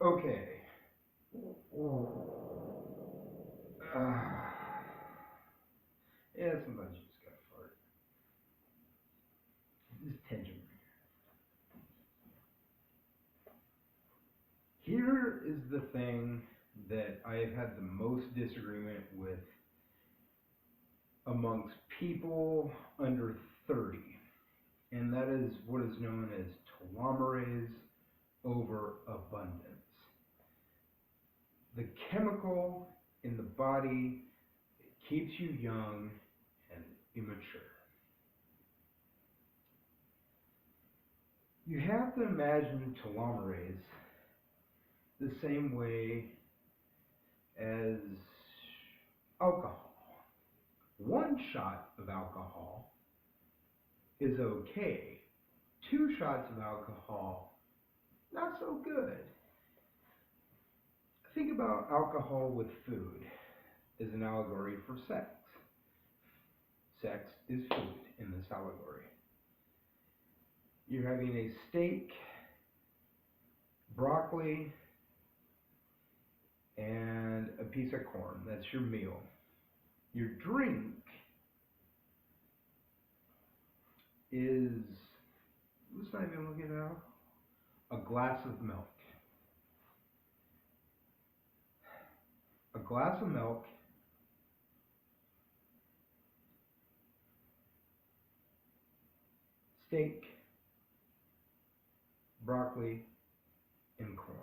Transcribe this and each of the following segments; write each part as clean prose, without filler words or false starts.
Okay. Uh, yeah, sometimes you just gotta fart. This tension. Here is the thing that I have had the most disagreement with amongst people under 30, and that is what is known as telomerase overabundance. The chemical in the body keeps you young and immature. You have to imagine telomerase the same way as alcohol. One shot of alcohol is okay. Two shots of alcohol, not so good. Think about alcohol with food as an allegory for sex. Sex is food in this allegory. You're having a steak, broccoli, and a piece of corn. That's your meal. Your drink is, let's not even look it out, a glass of milk. A glass of milk, steak, broccoli, and corn.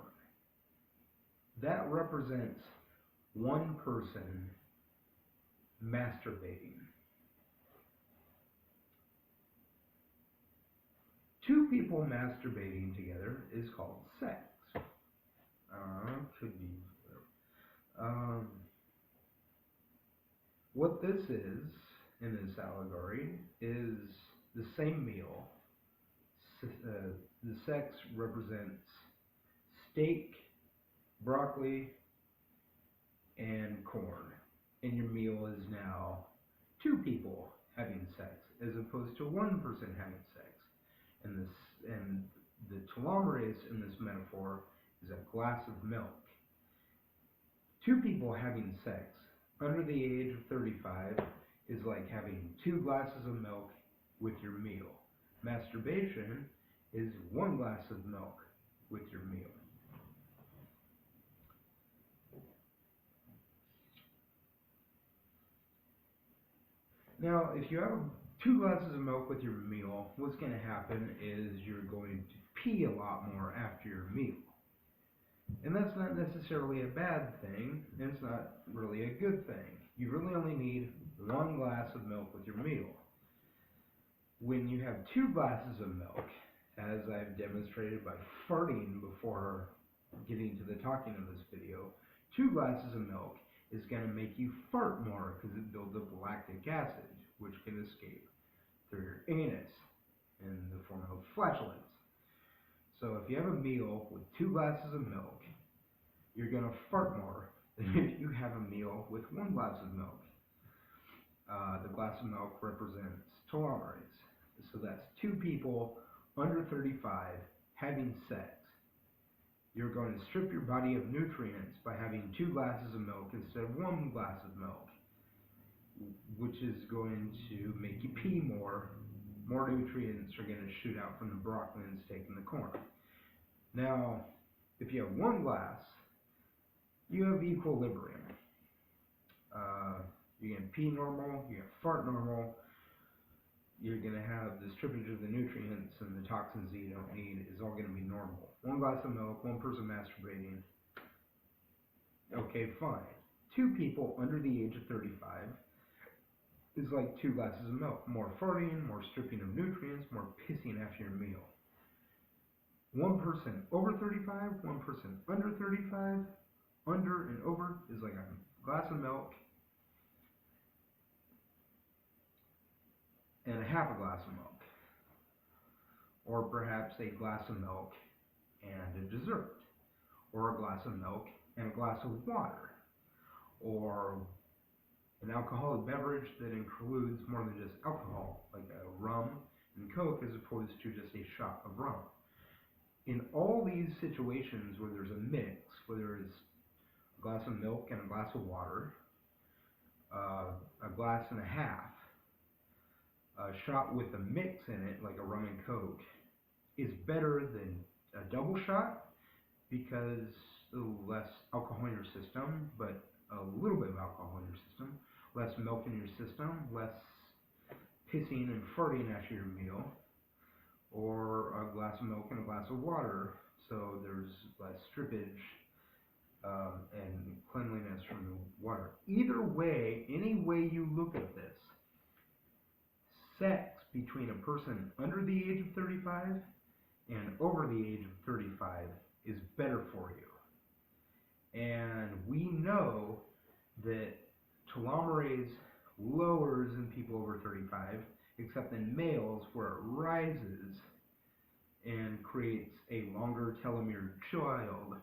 That represents one person masturbating. Two people masturbating together is called sex. Could be. Um, what this is in this allegory is the same meal. The sex represents steak, broccoli, and corn. And your meal is now two people having sex as opposed to one person having sex. And the telomerase in this metaphor is a glass of milk. Two people having sex under the age of 35 is like having two glasses of milk with your meal. Masturbation is one glass of milk with your meal. Now, if you have two glasses of milk with your meal, what's going to happen is you're going to pee a lot more after your meal. And that's not necessarily a bad thing, and it's not really a good thing. You really only need one glass of milk with your meal. When you have two glasses of milk, as I've demonstrated by farting before getting to the talking of this video, two glasses of milk is going to make you fart more because it builds up lactic acid, which can escape through your anus in the form of flatulence. So if you have a meal with two glasses of milk, you're going to fart more than if you have a meal with one glass of milk. The glass of milk represents telomerase. So that's two people under 35 having sex. You're going to strip your body of nutrients by having two glasses of milk instead of one glass of milk, which is going to make you pee more. More nutrients are going to shoot out from the broccoli and steak and the corn. Now, if you have one glass, you have equilibrium. You're going to pee normal, you're going to fart normal, you're going to have the strippage of the nutrients and the toxins that you don't need is all going to be normal. One glass of milk, one person masturbating. Okay, fine. Two people under the age of 35 is like two glasses of milk. More farting, more stripping of nutrients, more pissing after your meal. One person over 35, one person under 35, under and over is like a glass of milk and a half a glass of milk. Or perhaps a glass of milk and a dessert. Or a glass of milk and a glass of water. Or an alcoholic beverage that includes more than just alcohol, like a rum and Coke as opposed to just a shot of rum. in all these situations where there's a mix, whether it's a glass of milk and a glass of water, a glass and a half, a shot with a mix in it, like a rum and coke, is better than a double shot because less alcohol in your system, but a little bit of alcohol in your system, less milk in your system, less pissing and farting after your meal, or a glass of milk and a glass of water, so there's less strippage and cleanliness from the water. Either way, any way you look at this, sex between a person under the age of 35 and over the age of 35 is better for you. And we know that telomerase lowers in people over 35, except in males where it rises and creates a longer telomere child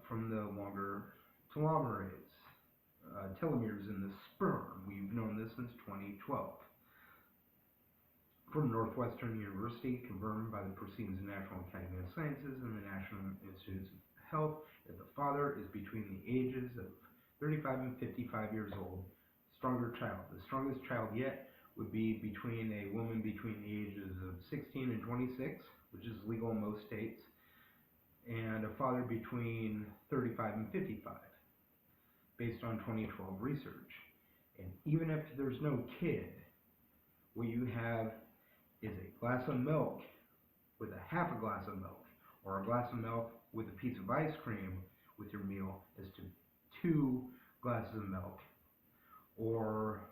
from the longer telomerase. Telomeres in the sperm. We've known this since 2012. From Northwestern University, confirmed by the proceedings of the National Academy of Sciences and the National Institutes of Health, that the father is between the ages of 35 and 55 years old. Stronger child. The strongest child yet would be between a woman between the ages of 16 and 26, which is legal in most states, and a father between 35 and 55, based on 2012 research. And even if there's no kid, what you have is a glass of milk with a half a glass of milk, or a glass of milk with a piece of ice cream with your meal, as to 2 glasses of milk, or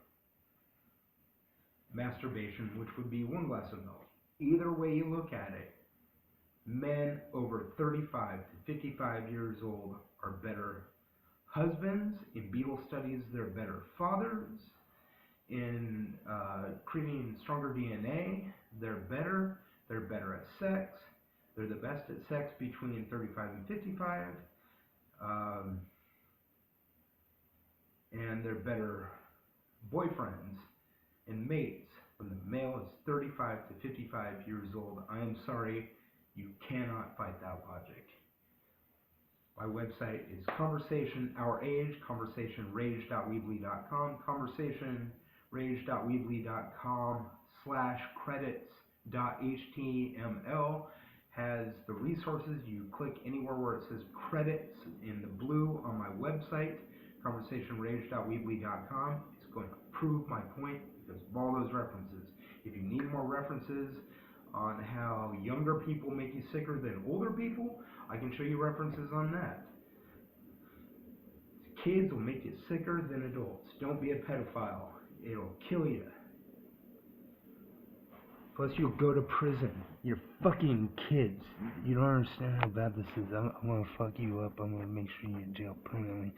masturbation, which would be 1 glass of milk. Either way you look at it, men over 35 to 55 years old are better husbands. In beetle studies, they're better fathers. In creating stronger DNA, they're better at sex, they're the best at sex between 35 and 55, and they're better boyfriends and mates when the male is 35 to 55 years old. I am sorry, you cannot fight that logic. My website is Conversation Our Age, conversationrage.weebly.com, conversationrage.weebly.com/credits.html has the resources. You click anywhere where it says credits in the blue on my website, conversationrage.weebly.com. It's going to prove my point because of all those references. If you need more references on how younger people make you sicker than older people, I can show you references on that. Kids will make you sicker than adults. Don't be a pedophile. It'll kill you. Plus, you'll go to prison. You're fucking kids. You don't understand how bad this is. I'm gonna fuck you up. I'm gonna make sure you're in jail permanently.